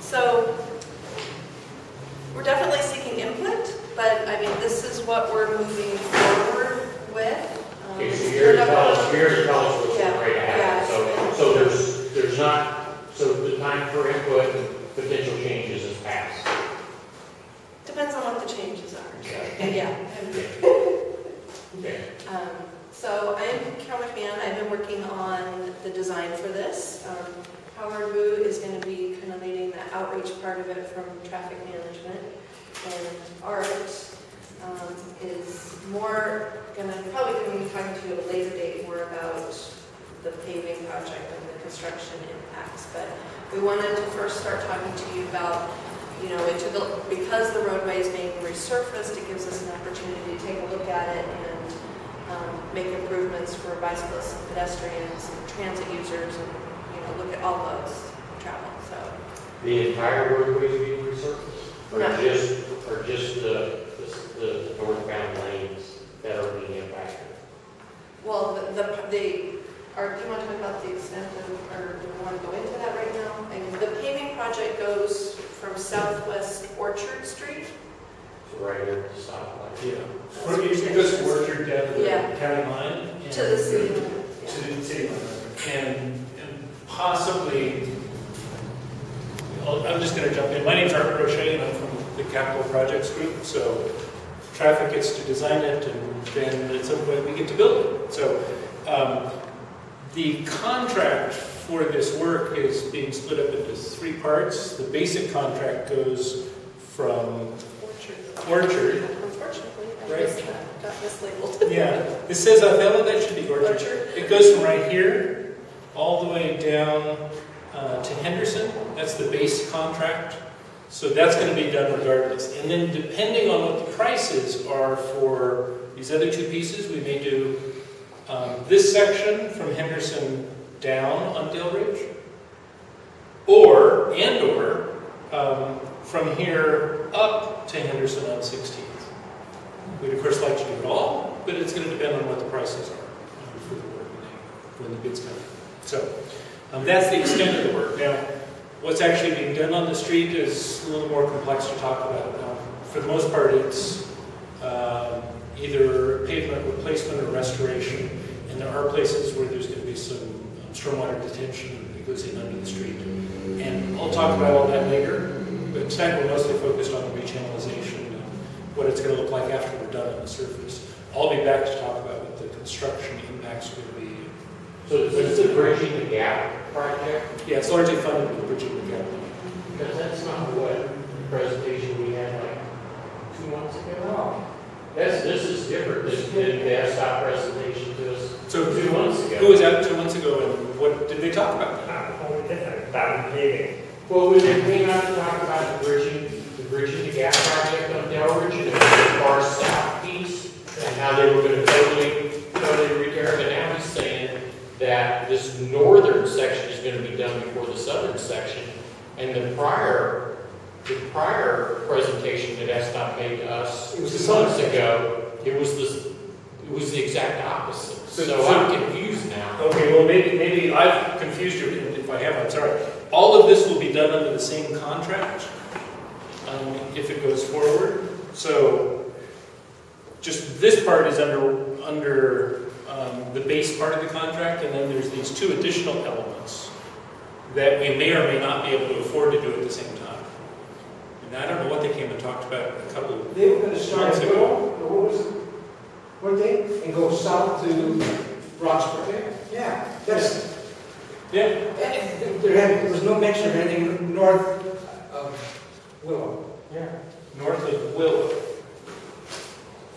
So we're definitely seeking input, but I mean, this is what we're moving forward with. Okay, so you're here to tell us what's going to happen. Yeah. So there's not, so the time for input and potential changes is passed. Depends on what the changes are. Okay. Yeah. Okay. So I'm Carol McMahon. I've been working on the design for this. Howard Wu is going to be kind of leading the outreach part of it from traffic management. And Art is more probably going to be talking to you at a later date more about the paving project and the construction impacts. But we wanted to first start talking to you about, you know, because the roadway is being resurfaced, it gives us an opportunity to take a look at it and make improvements for bicyclists and pedestrians and transit users, and look at all modes of travel. So the entire roadway is being resurfaced, or no. just the northbound lanes that are being impacted? Well, do you want to talk about the extent of, or do you want to go into that right now? I mean, the paving project goes from Southwest Orchard Street. So right here at the stoplight. Yeah. It goes from Orchard down to the county line. To the city line. To the city line. And possibly, I'm just going to jump in. My name's Art Rechannelization, and I'm from the Capital Projects Group. So traffic gets to design it, and then at some point we get to build it. So the contract for this work is being split up into 3 parts. The basic contract goes from Orchard. Unfortunately, Right. got mislabeled. Yeah, it says Othello, that should be Orchard. It goes from right here all the way down to Henderson. That's the base contract. So that's going to be done regardless. And then depending on what the prices are for these other 2 pieces, we may do this section from Henderson down on Delridge, or from here up to Henderson on 16th. We'd of course like to do it all, but it's going to depend on what the prices are for the work when the bids come in. So that's the extent of the work. Now, what's actually being done on the street is a little more complex to talk about. For the most part, it's either pavement replacement or restoration, and there are places where there's going to be some stormwater detention that goes in under the street. And I'll talk about all that later, but tonight we're mostly focused on the rechannelization and what it's going to look like after we're done on the surface. I'll be back to talk about what the construction impacts are going to be. So is this the Bridging the Gap project? Yeah, it's largely funded with Bridging the Gap. Because that's not what presentation we had like 2 months ago. No. This is different than the SDOT presentation to us So 2 months ago. Who was out 2 months ago, and what did they talk about? Totally different. About paving. Well, we came out to talk about the Bridging the Gap project on Delridge, and the far south piece, and how they were going to totally repair it. But now he's saying that this northern section is going to be done before the southern section, and the prior presentation that SDOT made to us 2 months ago, it was the exact opposite. So I'm confused now. Okay, well maybe I've confused you, and if I have, I'm sorry. All of this will be done under the same contract if it goes forward. So just this part is under the base part of the contract, and then there's these 2 additional elements that we may or may not be able to afford to do at the same time. And I don't know what they came and talked about a couple of They were going to start months in ago. what was it? Weren't they? And go south to Roxbury. Yeah. That's. Yeah. There was no mention of anything north of Willow. Yeah. North of Willow.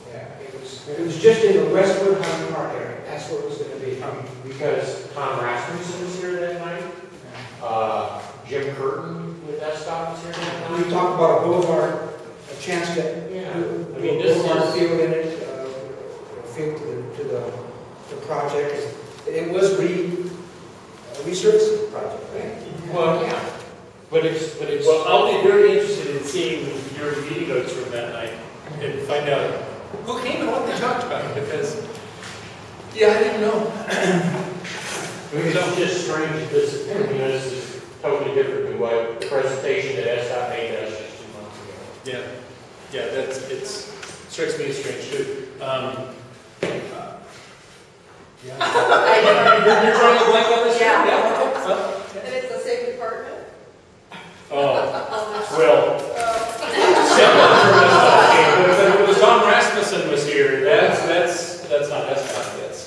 Yeah. It was just in the Westwood Highland Park area. That's what it was going to be. Because Tom Rasmussen was here that night. Jim Curtin with SDOT was here that night. We talked about a boulevard, a chance to boulevard field in it, field to the project. It was a resurfacing project, right? Well, yeah. But it's. Well, I'll be very interested in seeing your meeting notes from that night and find out who came and what they talked about, because, yeah, I didn't know. It's just strange because, totally different than what the presentation that SDOT made us just 2 months ago. Yeah, strikes me as strange too. Yeah. You're drawing a blank on this? Yeah. Okay. And it's the same department? Oh, well, several of them but if it was Don Rasmussen was here, that's not SDOT, that's.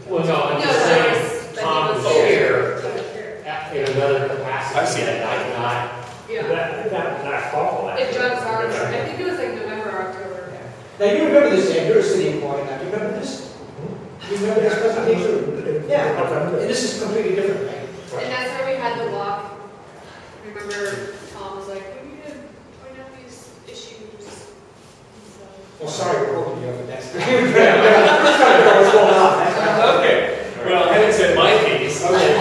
Well, no, I'm just saying, Tom was here in another capacity. I see that. Like not. Yeah. That fall. It drugs are, I think it was like November or October. Now, you remember this, Sam, you're a city employee now, you remember this? You remember this presentation? Yeah, and this is completely different, right? And that's where we had the walk. Remember, Tom was like, we need to point out these issues. Well, sorry, we're holding you up, but that's. Okay, well, I haven't said my piece. Okay.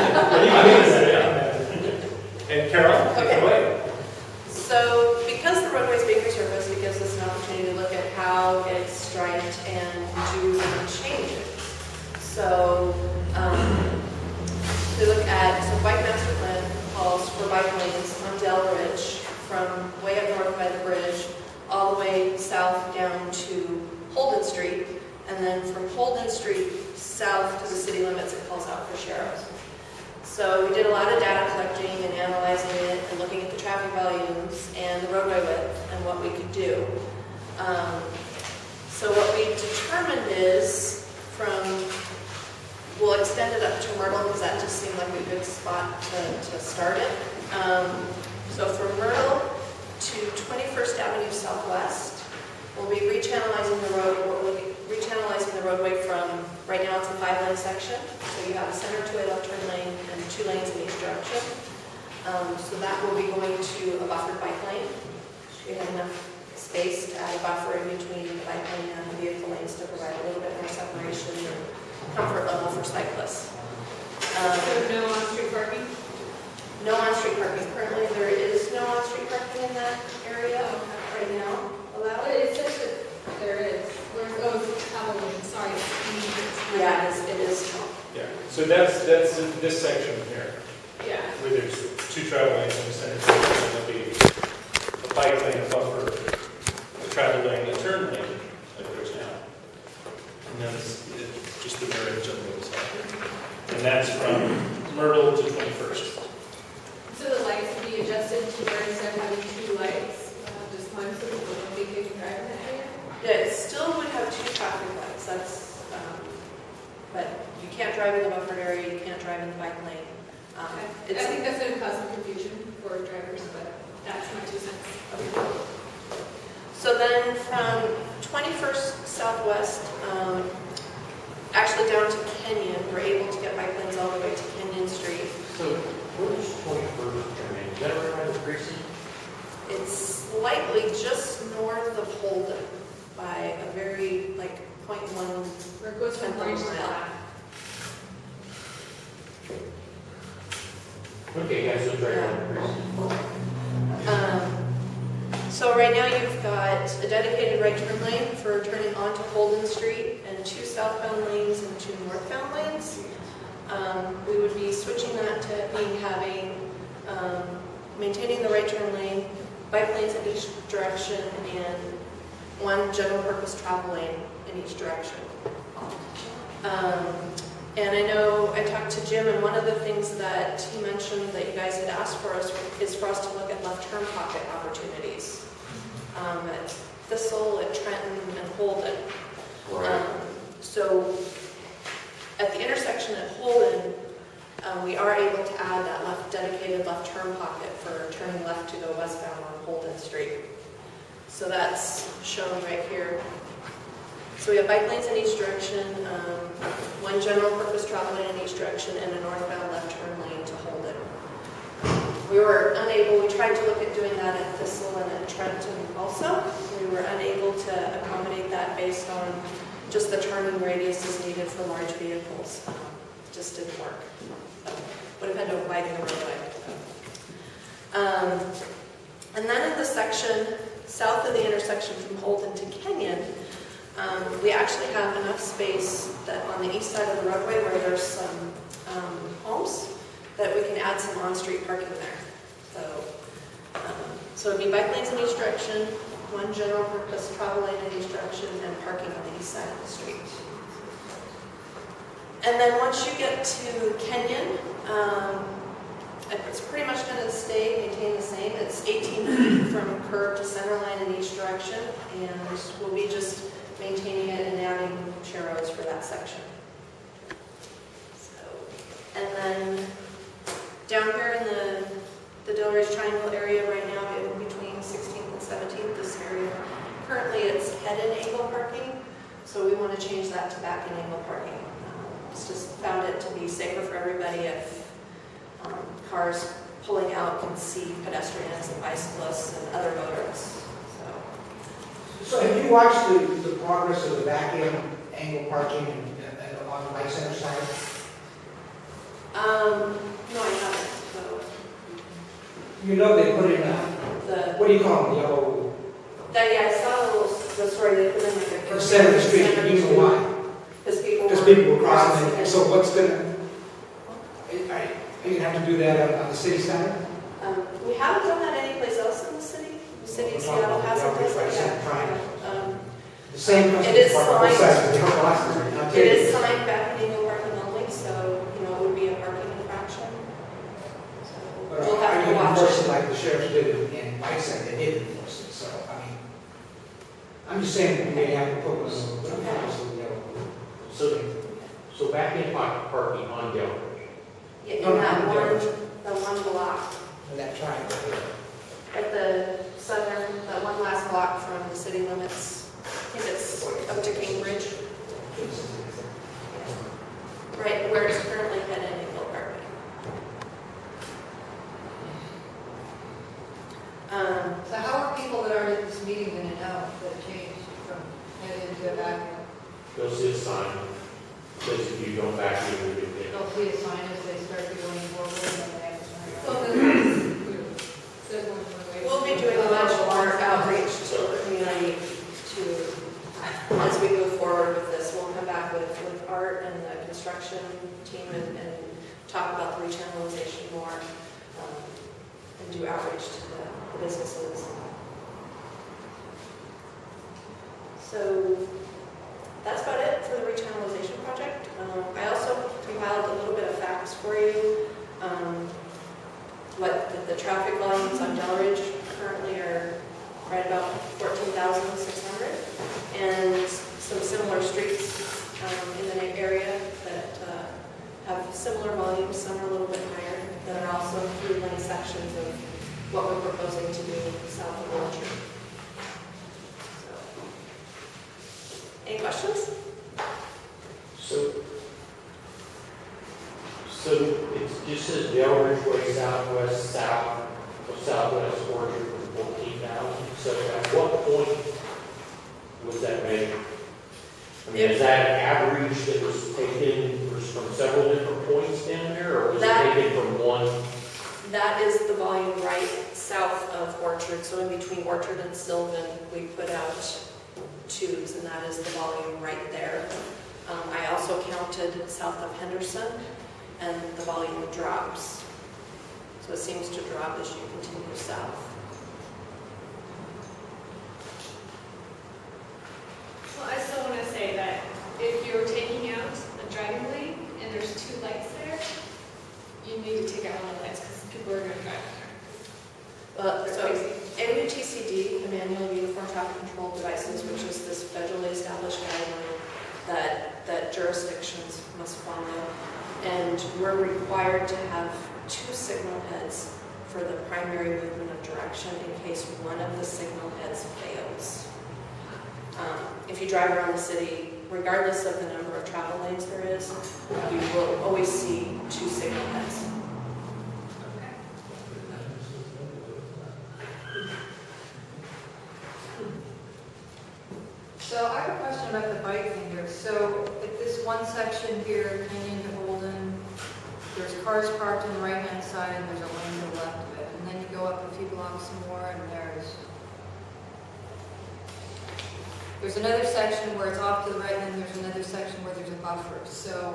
And Carol, take it away. So, because the roadway is being resurfaced, it gives us an opportunity to look at how it's striped and do some changes. So, we look at, so bike master plan calls for bike lanes on Delridge from way up north by the bridge all the way south down to Holden Street, and then from Holden Street south to the city limits, it calls out for Sharrows. So we did a lot of data collecting and analyzing it and looking at the traffic volumes and the roadway width and what we could do. So what we determined is we'll extend it up to Myrtle because that just seemed like a good spot to start it. So from Myrtle to 21st Avenue Southwest, we'll be rechannelizing the roadway from, right now it's a 5-lane section, so you have a center two-way left turn lane and 2 lanes in each direction. So that will be going to a buffered bike lane. We have enough space to add a buffer in between the bike lane and the vehicle lanes to provide a little bit more separation and comfort level for cyclists. So no on-street parking? No on-street parking. Currently, there is no on-street parking in that area right now allowed. But it says that there is. Travel lane, sorry. Yeah, it is. Yeah, so that's this section here, Yeah. where there's 2 travel lanes in the center, and there'll be a bike lane, a buffer, a travel lane, a turn lane, like there's now. And then it's just the marriage of those. And that's from Myrtle to 21st. So the lights would be adjusted to where instead of having 2 lights, just one so people don't think they can drive in that area? Yeah, it still would have 2 traffic lights. But you can't drive in the buffered area, you can't drive in the bike lane. I think that's going to cause some confusion for drivers, but that's my 2 cents. So then from 21st Southwest, actually down to Kenyon, we're able to get bike lanes all the way to Kenyon Street. So, where's 21st turning? Is that right by the precinct? It's slightly just north of Holden by a very, like, 0.1. Where it goes from orange to black. Okay, guys, so it's right by the precinct. So right now you've got a dedicated right turn lane for turning onto Holden Street and 2 southbound lanes and 2 northbound lanes. We would be switching that to maintaining the right turn lane, bike lanes in each direction, and 1 general purpose travel lane in each direction. And I know I talked to Jim, and one of the things that he mentioned that you guys had asked for us is for us to look at left turn pocket opportunities at Thistle, at Trenton, and Holden. Right. So at the intersection at Holden, we are able to add that dedicated left turn pocket for turning left to go westbound on Holden Street. So that's shown right here. So we have bike lanes in each direction, 1 general purpose travel lane in each direction, and a northbound left turn lane to Holden. We tried to look at doing that at Thistle and at Trenton also. We were unable to accommodate that based on just the turning radiuses needed for large vehicles. Just didn't work. So, would have had to widen the roadway. And then in the section south of the intersection from Holden to Kenyon, we actually have enough space that on the east side of the roadway where there's some homes that we can add some on-street parking there. So it'd be bike lanes in each direction, one general purpose travel lane in each direction, and parking on the east side of the street. And then once you get to Kenyon, it's pretty much going to maintain the same. It's 18 feet from curb to center line in each direction, and we'll be just maintaining it and adding churros for that section. And then down here in the Delridge Triangle area right now, in between 16th and 17th, this area, currently it's head and angle parking, so we want to change that to back and angle parking. It's just found it to be safer for everybody if cars pulling out can see pedestrians and bicyclists and other motorists. So have you watched the progress of the back end angle parking and on the Light Center side? No, I haven't. So. You know they put in what do you call them, yellow? Yeah, I saw the story they put in like In the center of the street, you know why? Because people were crossing it. So what's gonna, are you gonna have to do that on the city side? We haven't done that anyplace else in the city. The city of Seattle hasn't done that. The same it is signed. It is signed back and angle parking only, so it would be a parking infraction. So we'll have to watch it. Like the sheriff's did in White Center, they did enforce it. So I mean, I'm just saying we may have to put So back in parking on Delridge. Yeah, in the one block. And that triangle here. At the southern, that one last block from the city limits. I think it's up to Cambridge. Right, where it's currently head and angle parking. So how are people that aren't at this meeting going to know that it changed from head in to back in? They'll see a sign, says if you don't back in, we do it. They'll see a sign as they start to going forward and then they have to Well, turn around. We'll be doing a bunch more outreach to the community as we move forward with this. We'll come back with Art and the construction team and talk about the rechannelization more and do outreach to the businesses. So that's about it for the rechannelization project. I also compiled a little bit of facts for you. What the traffic volumes on Delridge currently are right about 14,600, and some similar streets in the area that have similar volumes. Some are a little bit higher, that are also through lane sections of what we're proposing to do south of Orchard. So, any questions? So it just says Delridge Way southwest, southwest Orchard for 14,000. So at what point was that made? I mean, is that an average that was taken from several different points down there, or was it taken from one? That is the volume right south of Orchard. So in between Orchard and Sylvan, we put out tubes, and that is the volume right there. I also counted south of Henderson, and the volume drops. So it seems to drop as you continue south. Well, I still want to say that if you're taking out a driving lane and there's 2 lights there, you need to take out one of the lights because people are going to drive there. So MUTCD, the Manual Uniform Traffic Control Devices, which is this federally established guideline that jurisdictions must follow. And we're required to have 2 signal heads for the primary movement of direction in case one of the signal heads fails. If you drive around the city, regardless of the number of travel lanes there is, you will always see 2 signal heads. So I have a question about the bike thing here. So at this one section here, Canyon to Holden, there's cars parked on the right-hand side and there's a lane to the left of it. And then you go up a few blocks more and there's another section where it's off to the right and then there's another section where there's a buffer. So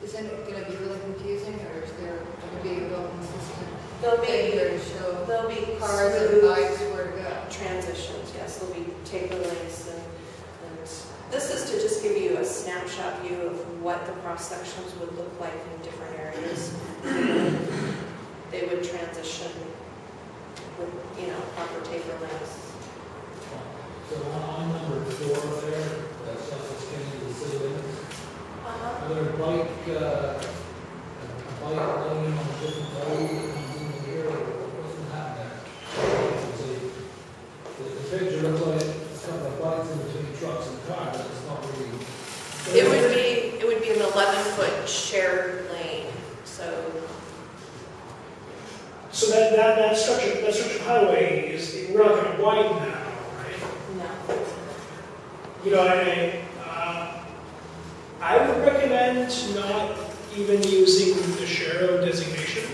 Isn't it gonna be really confusing, or is there gonna be a real consistent There'll thing be, here to show there'll be cars and smooth bikes where to go? transitions, yes, there'll be taper links and this is to just give you a snapshot view of what the cross sections would look like in different areas. They would transition with, you know, proper taper links. So on number 4 there, that stuff that's getting to the city limits, are there a bike lane on a different road in here, or what's happening there? The picture looks like a couple of bikes in between trucks and cars, but it's not really. It would be an 11-foot shared lane, so. So that structure of highway is, we're not going to widen that at all, right? No. You know, I would recommend not even using the Shero designation.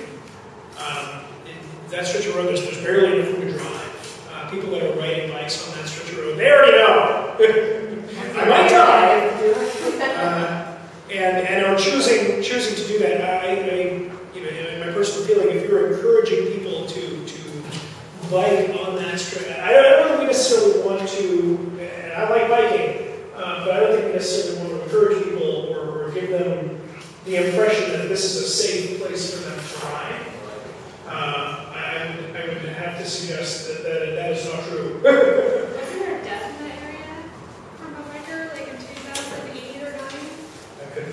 That stretch of road, there's barely enough room to drive. People that are riding bikes on that stretch of road, they already know. I might die. And are choosing to do that. You know, in my personal feeling, if you're encouraging people to bike on that stretch, I don't think we necessarily want to. And I like biking, but I don't think we necessarily want to encourage people or give them the impression that this is a safe place for them to ride. I would have to suggest that is not true. Wasn't there a death in that area from a biker, like in 2008 or 9?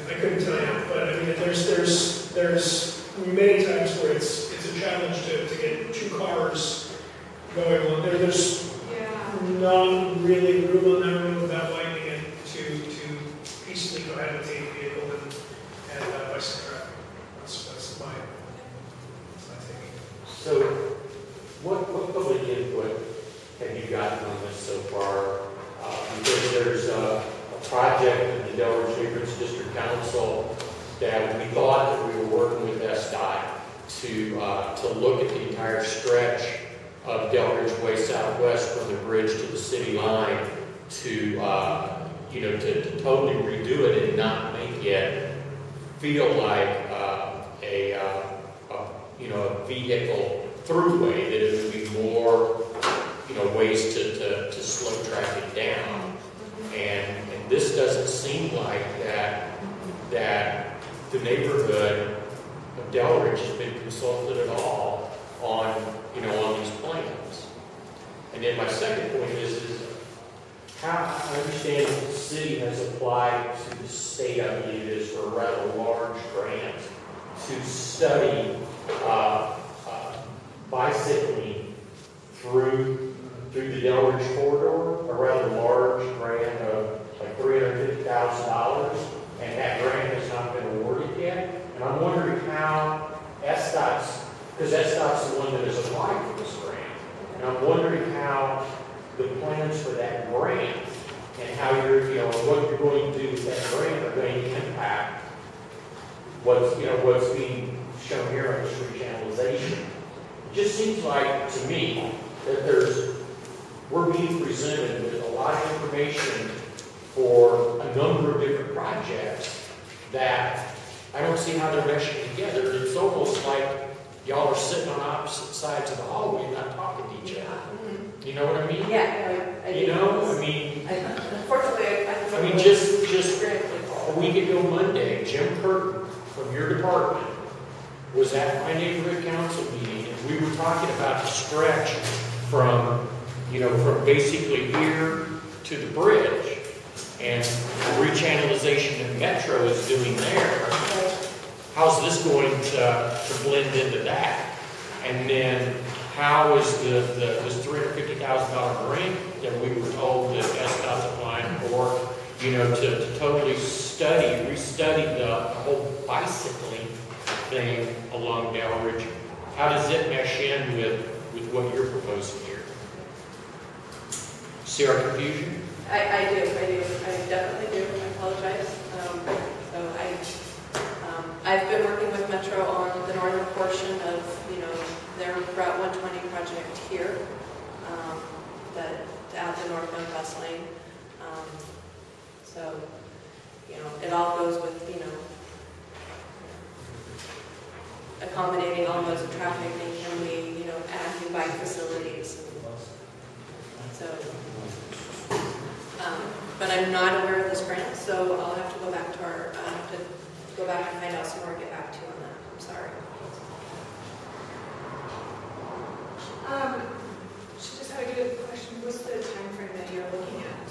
I couldn't tell you, but I mean, there's many times where it's a challenge to get 2 cars going on. There's not really room on that road without widening it to peacefully cohabitate vehicle and bicycle traffic. That's my thinking. So, what public input have you gotten on this so far? Because there's a project in the Delridge Way District Council that we thought that we were working with SDOT to look at the entire stretch of Delridge Way Southwest from the bridge to the city line to to totally redo it and not make it feel like a vehicle throughway, that it would be more ways to slow traffic down. And this doesn't seem like that the neighborhood of Delridge has been consulted at all on these plans. And then my second point is how I understand the city has applied to the state, I believe it is, for a rather large grant to study bicycling through the Delridge corridor, a rather large grant of like $350,000, and that grant has not been awarded yet. And I'm wondering how because SDOT's the one that has applied for this grant, and I'm wondering how the plans for that grant and how what you're going to do with that grant are going to impact what's being shown here on this rechannelization. It just seems like to me that we're being presented with a lot of information for a number of different projects that I don't see how they're meshing together. It's almost like y'all are sitting on opposite sides of the hallway and not talking to each other. You know what I mean? Yeah, I do. Unfortunately, just a week ago Monday, Jim Curtin from your department was at my neighborhood council meeting, and we were talking about the stretch from basically here to the bridge, and the rechannelization that Metro is doing there. How's this going to blend into that? And then how is this $350,000 grant that we were told that SDOT's applying for, to totally restudy the whole bicycling thing along Delridge? How does it mesh in with what you're proposing here? See our confusion? I do. I definitely do. I apologize. I've been working with Metro on the northern portion of, their Route 120 project here, to add the northbound bus lane. So, it all goes with, accommodating all modes of traffic, and can we, add new bike facilities? So, but I'm not aware of this grant, so I'll have to go back to go back and find out some more and get back to you on that. I'm sorry. She just had a good question. What's the time frame that you're looking at?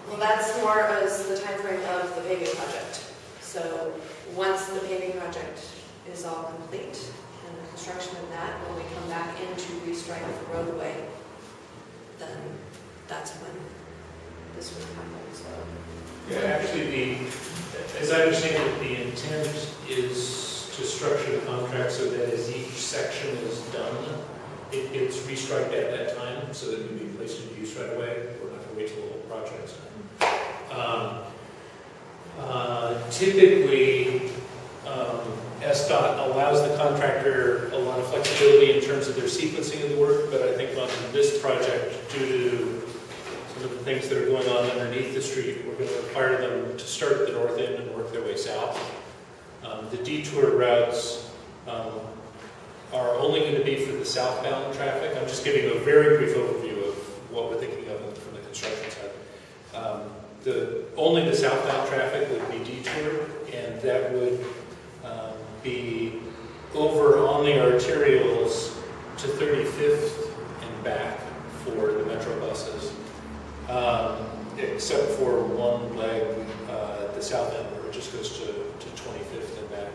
Well, that's more as the time frame of the paving project. So once the paving project is all complete and the construction of that, when we come back in to restripe the roadway, then that's when this would happen. So. Yeah, actually, as I understand it, the intent is to structure the contract so that as each section is done, it gets restriped at that time so that it can be placed into use right away. We're not going to wait till the whole project's done. Typically, SDOT allows the contractor a lot of flexibility in terms of their sequencing of the work, but I think on this project, due to some of the things that are going on underneath the street, we're going to require them to start at the north end and work their way south. The detour routes are only going to be for the southbound traffic. I'm just giving a very brief overview of what we're thinking of from the construction side. Only the southbound traffic would be detoured, and that would be over on the arterials to 35th and back for the metro buses, except for one leg at the south end where it just goes to 25th and back.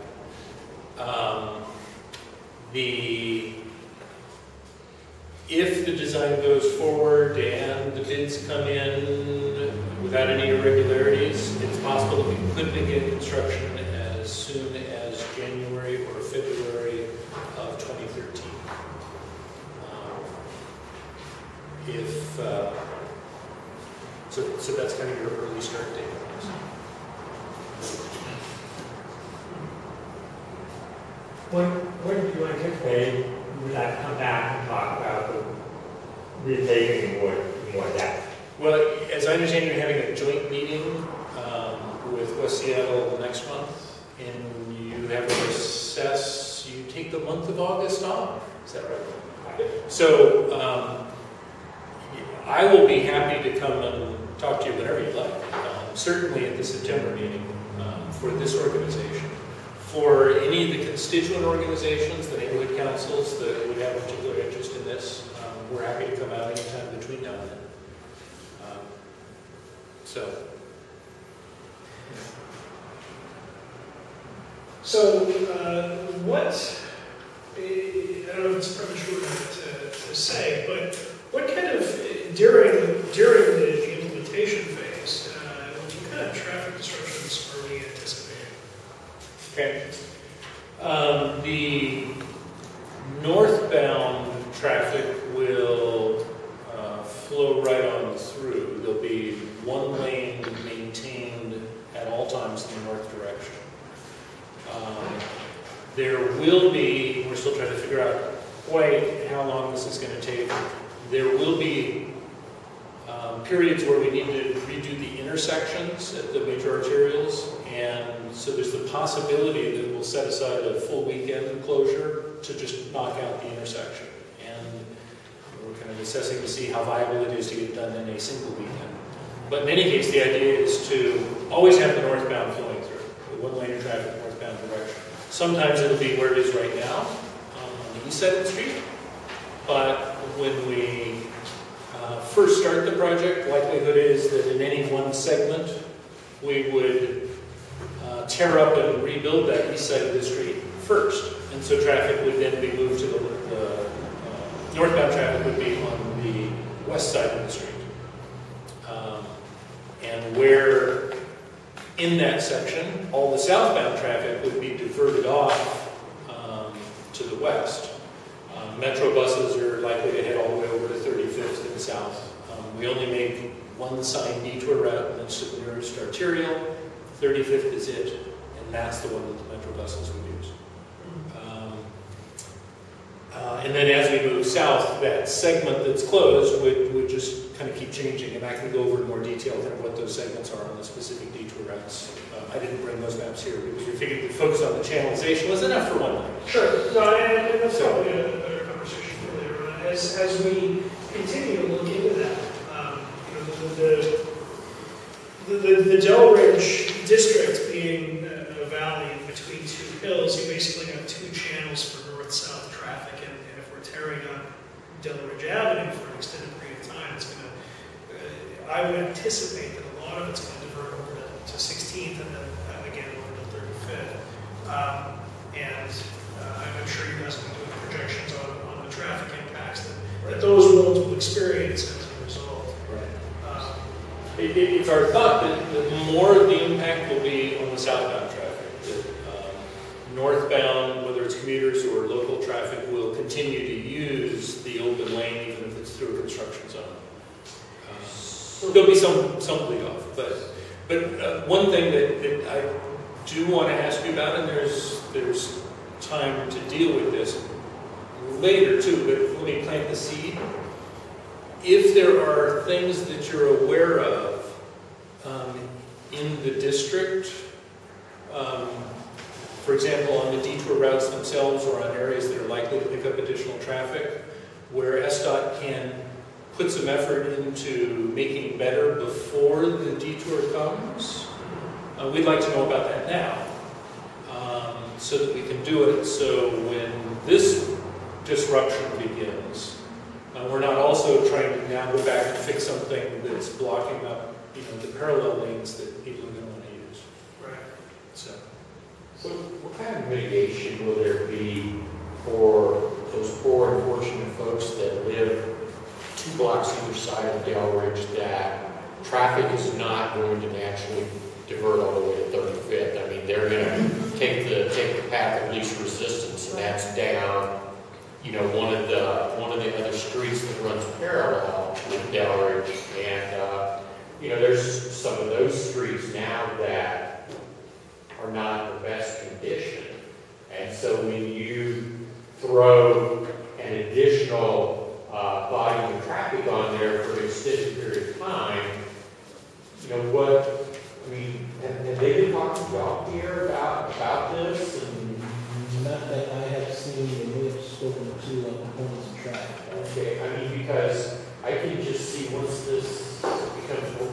If the design goes forward and the bids come in without any irregularities, it's possible that we could begin construction as soon as January or February of 2013. So that's kind of your early start date. When do you anticipate we would have to come back and talk about the repaving in more depth? Well, as I understand, you're having a joint meeting with West Seattle next month, and you have to assess, you take the month of August off, is that right? So I will be happy to come and talk to you whenever you'd like, certainly at the September meeting for this organization. For any of the constituent organizations, the neighborhood councils that would have a particular interest in this, we're happy to come out anytime between now and then. So, what, I don't know if it's premature to say, but what kind of, during the implementation phase, what kind of traffic disruptions are we anticipating? Okay. The northbound traffic will flow right on through. There'll be one lane maintained at all times in the north direction. There will be, we're still trying to figure out quite how long this is going to take. There will be periods where we need to redo the intersections at the major arterials, and so there's the possibility that we'll set aside a full weekend closure to just knock out the intersection. And we're kind of assessing to see how viable it is to get done in a single weekend. But in any case, the idea is to always have the northbound flowing through, the one-lane traffic northbound direction. Sometimes it'll be where it is right now, on the east side of the street, but when we first start the project, likelihood is that in any one segment, we would tear up and rebuild that east side of the street first. And so traffic would then be moved to the northbound traffic would be on the west side of the street. And where in that section, all the southbound traffic would be diverted off to the west. Metro buses are likely to head all the way over to 35th in the south. We only make one signed detour route, and that's to the nearest arterial. 35th is it, and that's the one that the Metro buses would use. And then as we move south, that segment that's closed would just kind of keep changing, and I can go over in more detail kind of what those segments are on the specific detour routes. I didn't bring those maps here because we figured the focus on the channelization was enough for one night. Sure, no, and that's probably a better conversation for later on. As we continue to look into that, the Delridge district being a valley between two hills, you basically have two channels for north-south traffic, and if we're tearing up Delridge Avenue for an extended period of time, it's going to, I would anticipate that a lot of it's going to divert over to 16th and then again over to 35th. I'm sure you guys will be doing projections on the traffic impacts that those roads will experience as a result. It's our thought that more of the impact will be on the southbound traffic. That, northbound, whether it's commuters or local traffic, will continue to use the open lane even if it's through a construction zone. There'll be some bleed off, but one thing that I do want to ask you about, and there's time to deal with this later too, but let me plant the seed. If there are things that you're aware of in the district, for example, on the detour routes themselves or on areas that are likely to pick up additional traffic, where SDOT can put some effort into making better before the detour comes, we'd like to know about that now, so that we can do it so when this disruption begins, we're not also trying to now go back and fix something that's blocking up, the parallel lanes that people are going to want to use. Right. So what kind of mitigation will there be for those poor, unfortunate folks that live 2 blocks either side of Delridge that traffic is not going to naturally divert all the way to 35th? I mean, they're going to take the path of least resistance, and that's down, one of the other streets that runs parallel with Delridge, and there's some of those streets now that are not in the best condition, and so when you throw an additional body of traffic on there for an extended period of time, have they been talking to y'all here about this? And not that I have seen, and we have spoken to components of traffic. okay, because I can just see once this becomes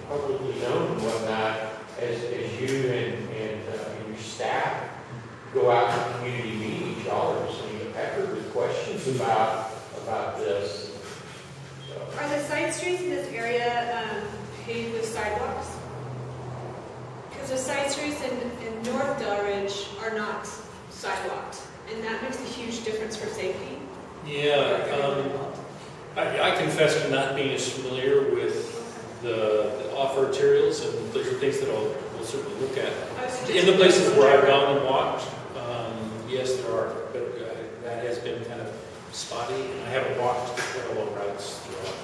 publicly known and whatnot, as you and your staff go out to community meetings, y'all are just going to get peppered with questions about this. So. Are the side streets in this area paved with sidewalks? Because the side streets in North Delridge are not sidewalked, and that makes a huge difference for safety. Yeah, I confess to not being as familiar with the off-arterials, and those are things that we'll certainly look at. In the places where I've gone and walked, yes, there are, but that has been kind of spotty, and I haven't walked the parallel routes throughout.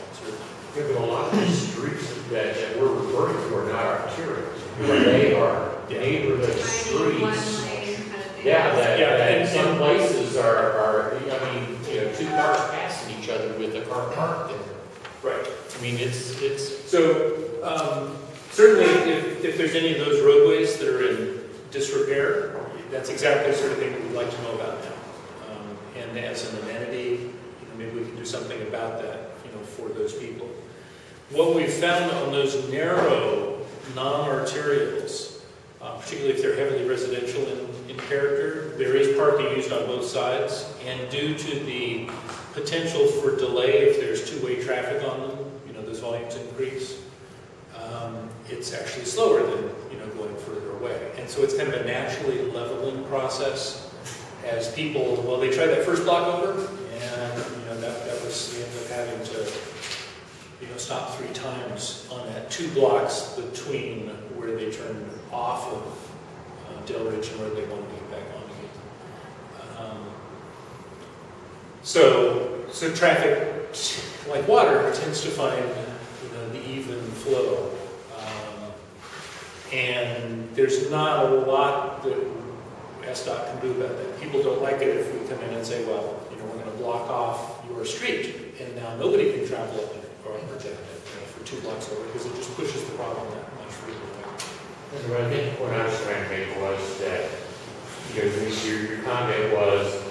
Yeah, but a lot of these streets that we're referring to are not arterial. They are neighborhood streets. Yeah, that in some places are 2 cars passing each other with a car parked there. Right. I mean, it's so certainly if there's any of those roadways that are in disrepair, that's exactly the sort of thing that we'd like to know about now. And as an amenity, maybe we can do something about that, for those people. What we've found on those narrow non-arterials, particularly if they're heavily residential in character, there is parking used on both sides, and due to the potential for delay if there's two-way traffic on them, those volumes increase, it's actually slower than going further away. And so it's kind of a naturally leveling process as people, they try that first block over, and that was, we ended up having to stop 3 times on that 2 blocks between where they turned off of Delridge and where they wanted to get back on again. So traffic, like water, tends to find the even flow, and there's not a lot that SDOT can do about that. People don't like it if we come in and say, well, we're going to block block off your street, and now nobody can travel up it or project it for 2 blocks over, because it just pushes the problem that much further away. I think what I was trying to make was that, your comment was,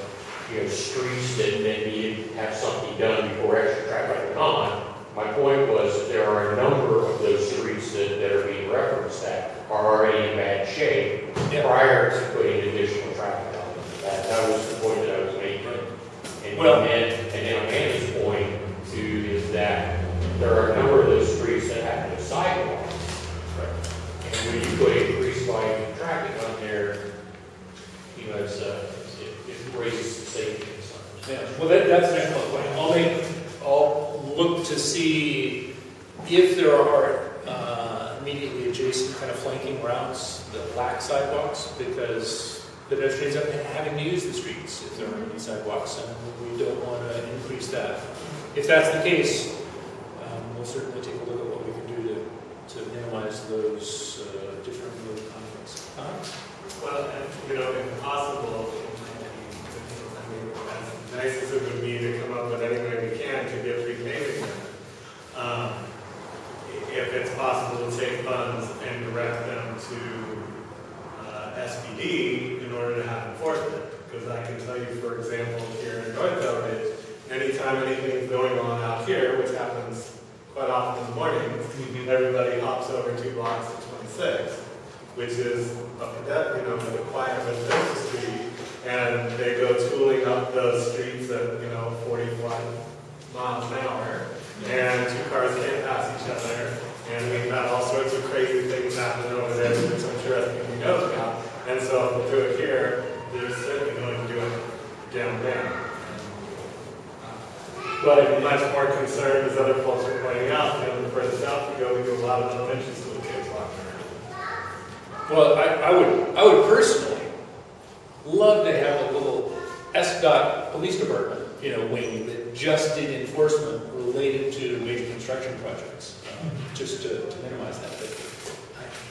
streets that maybe have something done before extra traffic went on. My point was that there are a number of those streets that are being referenced that are already in bad shape prior to putting additional traffic on them. That was the point that I was making. And then Amanda's point too is that there are a number of those streets that have no sidewalks. And when you put increased volume of traffic on there, it raises the safety concerns. Yeah, well, that's an excellent point. I'll look to see if there are immediately adjacent kind of flanking routes that lack sidewalks, because pedestrians are having to use the streets if there aren't any sidewalks, and we don't want to increase that. If that's the case, we'll certainly take a look at what we can do to minimize those different road conflicts. Well, if possible, as nice as it would be to come up with any way we can to get free paving, if it's possible to take funds and direct them to SPD in order to have enforcement. Because I can tell you, for example, here in North Delridge, anytime anything's going on out here, which happens quite often in the mornings, everybody hops over 2 blocks to 26, which is a quiet residential street, and they go tooling up those streets at 45 miles an hour, and 2 cars can't pass each other, and we've had all sorts of crazy things happen over there, which I'm sure everybody knows about. And so if we'll do it here, they're certainly going to do it down there. But I'm much more concerned, as other folks are pointing out, the further south we go, we do a lot of elementary school kids walking around. Well, I would personally love to have a little SDOT police department, wing that just did enforcement related to major construction projects, just to minimize that. But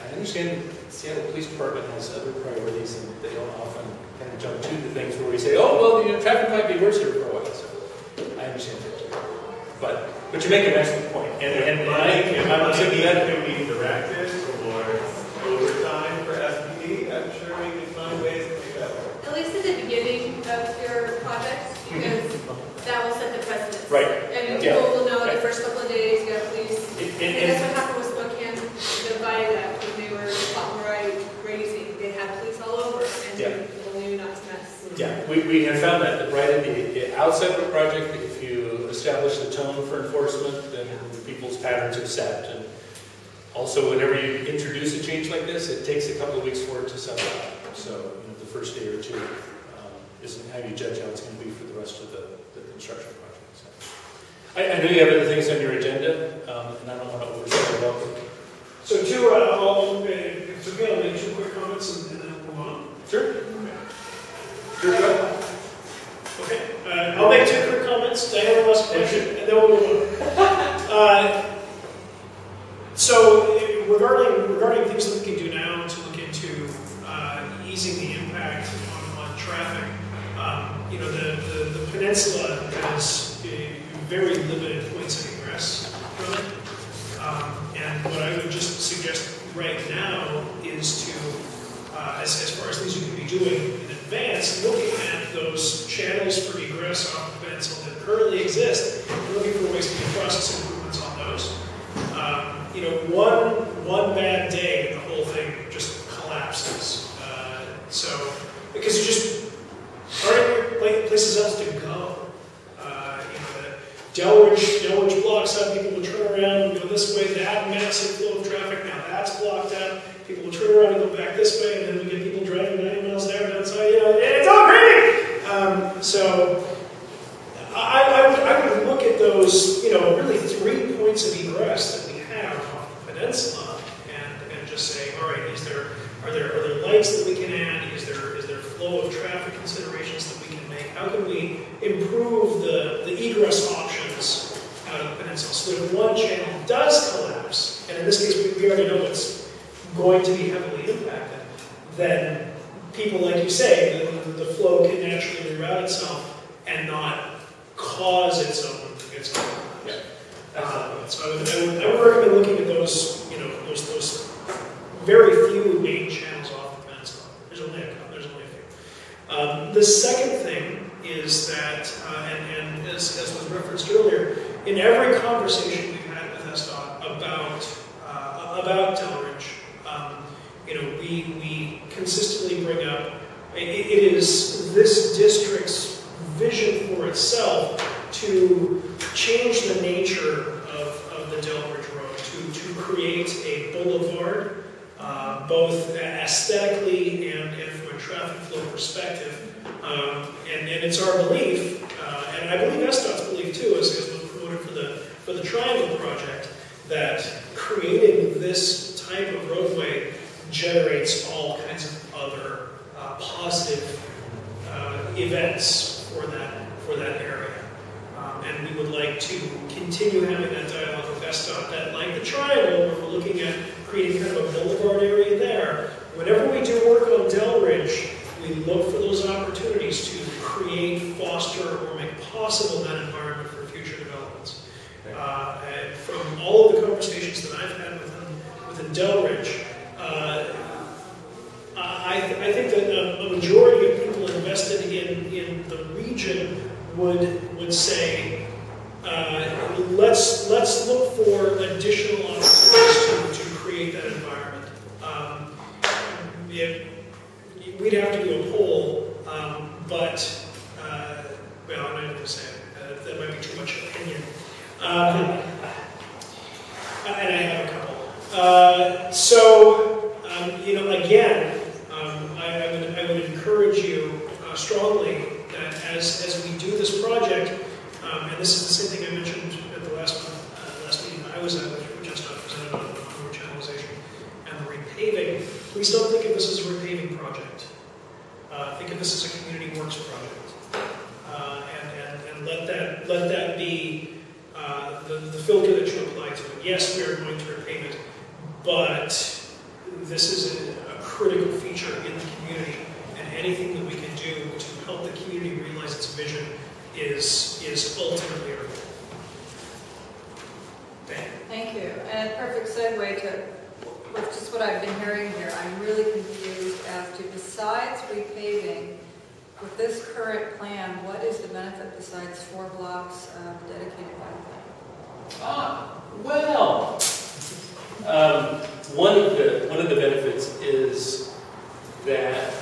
I understand Seattle Police Department has other priorities, and they don't often kind of jump to the things where we say, oh, well, traffic might be worse here for a while. So I understand that too. But you make an excellent point. I'm saying that can be directed towards overtime for SPD. I'm sure we can find ways to do that. At least at the beginning of your project, because that will set the precedence. Right. I mean, people will know the first couple of days, you got police. And that's what happened with Spokane, the viaduct, when they were right grazing. They had police all over, and people knew not to mess. Yeah, we have found that right at the outset of a project, if you establish the tone for enforcement, then people's patterns are set. And also, whenever you introduce a change like this, it takes a couple of weeks for it to settle out. So, the first day or two isn't how you judge how it's going to be for the rest of the construction project. So. I know you have other things on your agenda, and I don't want to overstep it up. So I'll make 2 quick comments and then we'll move on. Sure. Okay. I'll make 2 quick comments. Diana will ask a question, and then we'll move on. So regarding things that we can do now to look into easing the impact on traffic, the peninsula has very limited points of egress from it. And what I would just suggest right now is to, as far as things you can be doing in advance, looking at those channels for egress off the peninsula that currently exist, and looking for ways to make process improvements on those. One bad day, the whole thing just collapses. Because you just aren't places else to go. Delridge blocks up, people will turn around and go this way, that massive flow of traffic, now that's blocked out. People will turn around and go back this way, and then we get people driving 90 miles an hour outside, it's all crazy! So I would look at those, really 3 points of egress that we have off the peninsula and just say, all right, are there lights that we can add? Is there flow of traffic considerations that we can make? How can we improve the egress options out of the peninsula so that if one channel does collapse, and in this case we already know it's going to be heavily impacted, then people, like you say, the flow can naturally reroute itself and not cause its own. Yeah. So I would recommend looking at those, you know, those very few main channels off the peninsula. There's only a few. The second thing is that, and as was referenced earlier, in every conversation we've had with SDOT about Delridge, you know, we consistently bring up it is this district's vision for itself to change the nature of the Delridge Road, to create a boulevard, both aesthetically and from a traffic flow perspective. And it's our belief, and I believe SDOT's belief too, as was promoted for the Triangle project, that creating this type of roadway generates all kinds of other positive events for that area. And we would like to continue having that dialogue with SDOT, that like the Triangle, where we're looking at creating kind of a boulevard area there. Whenever we do work on Delridge, we look for those opportunities to create, foster, or make possible that environment for future developments. And from all of the conversations that I've had within Delridge, I think that a majority of people invested in the region would say, let's look for additional opportunities to create that environment. We'd have to do a poll, but well, I'm not going to say it. That might be too much opinion. And I have a couple. So you know, again, I would encourage you strongly that as we do this project, and this is the same thing I mentioned at the last meeting I was at, which just presented on Rechannelization and the repaving. Please don't think of this as a repaving project. Think of this as a community works project, and let that be the filter that you apply to it. Yes, we are going to repave it, but this is a critical feature in the community, and anything that we can do to help the community realize its vision is ultimately our goal. Thank you. And a perfect segue to with just what I've been hearing here. I'm really confused as to, besides repaving, with this current plan, what is the benefit besides 4 blocks of dedicated bike lane? Well, one of the benefits is that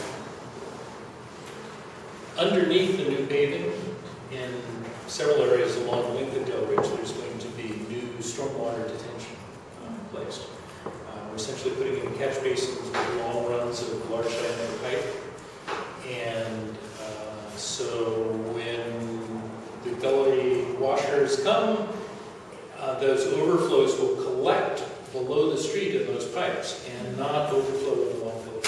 underneath the new paving in several areas along the length of Delridge, there's going to be new stormwater detention placed. We're essentially putting in catch basins with long runs of large diameter pipe, and so when the gully washers come, those overflows will collect below the street in those pipes and not overflow in the long field.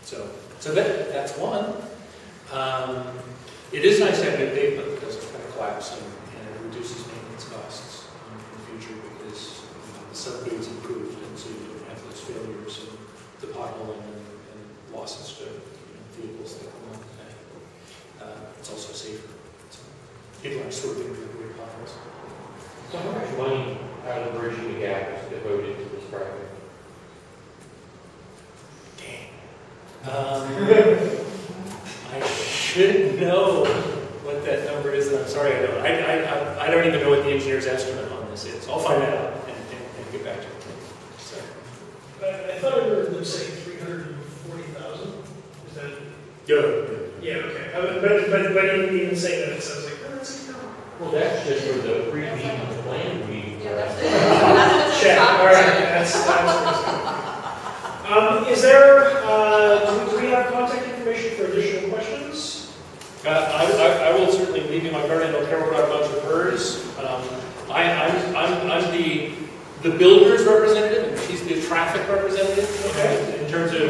So that's one. It is nice to have new pavement because it's kind of collapsing and it reduces maintenance costs in the future because the subgrade's improved, and so you don't have those failures and the potholing and losses to vehicles that come along the way. It's also safer. So people aren't swerving through the great potholes. So how much money out of the Bridging the Gap is devoted to this project? Dang. I should know what that number is, and I'm sorry I don't. I don't even know what the engineer's estimate on this is. I'll find that out and get back to you. So. I thought I heard them say 340,000. Is that? Yeah. Yeah. Okay. But I didn't even say that. So I was like, oh, that's no. Well, that's just for the pre-meeting plan meeting. Check. All right. That's is there? Do we have contact information for additional questions? I will certainly leave you my card. I know Carol brought a bunch of hers. I'm the builder's representative, and she's the traffic representative. Okay. In terms of